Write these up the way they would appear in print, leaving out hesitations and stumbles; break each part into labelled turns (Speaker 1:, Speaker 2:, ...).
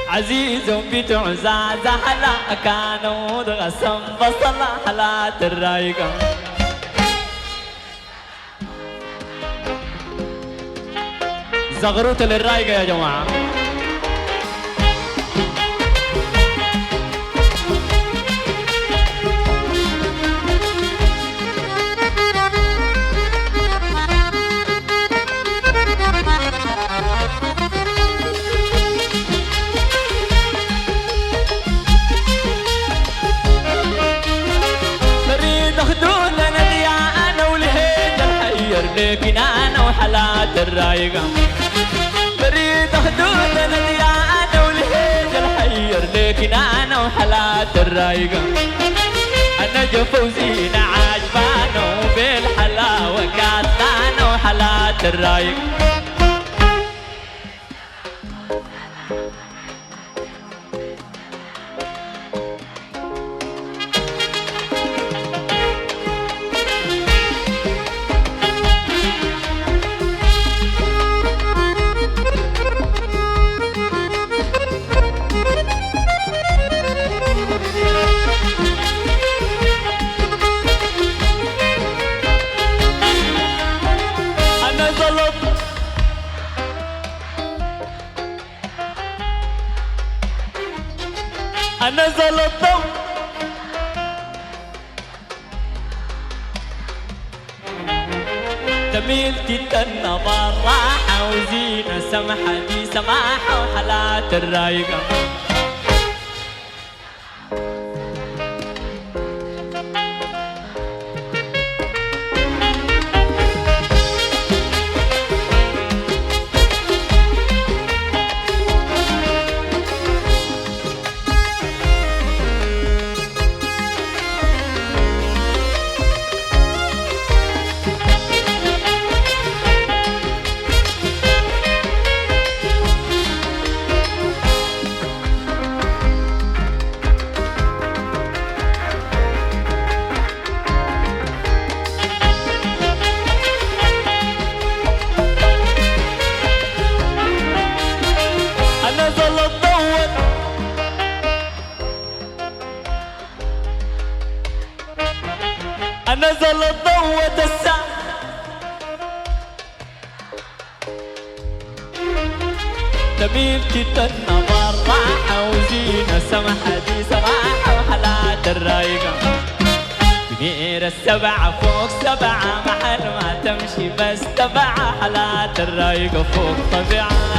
Speaker 1: عزيز بتعزاز حلا كانوا غسم بصلا حلات الرايقة زغروت للرايقة يا جماعة لكن انا وحالات الرايقة بريد حدود انا انا والهيج الحير لكن انا وحالات الرايقة انا جفوزينا عاجبانا وبالحلاوة كاتانا وحالات الرايقة نزل الضوء تميلتي النظر راحة وزينة سمحة دي سماحة وحالات الرايقة نزل الضوء الساعة تميلتي النظر راحة وزينة سمحة دي سماحة وحالات الرايقة بنير السبعة فوق سبعة محل ما تمشي بس تبعة حالات الرايقة فوق طبيعة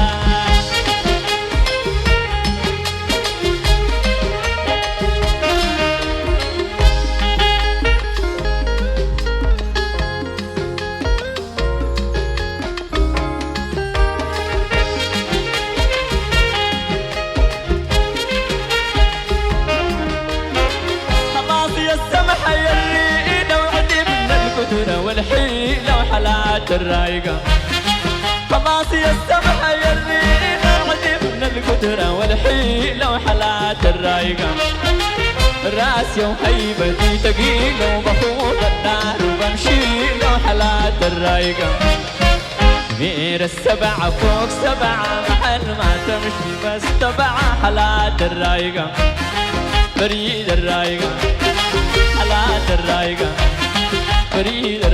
Speaker 1: والحيلة وحالات الرايقة خلاص يا السمحة يرينا عجبنا القدرة والحيلة وحالات الرايقة راسي وهيبتي تقيلة وبفوق النار وبمشيلة وحالات الرايقة مير السبعة فوق سبعة محل ما تمشي بس تبعة حالات الرايقة بريد الرايقة حالات الرايقة بريد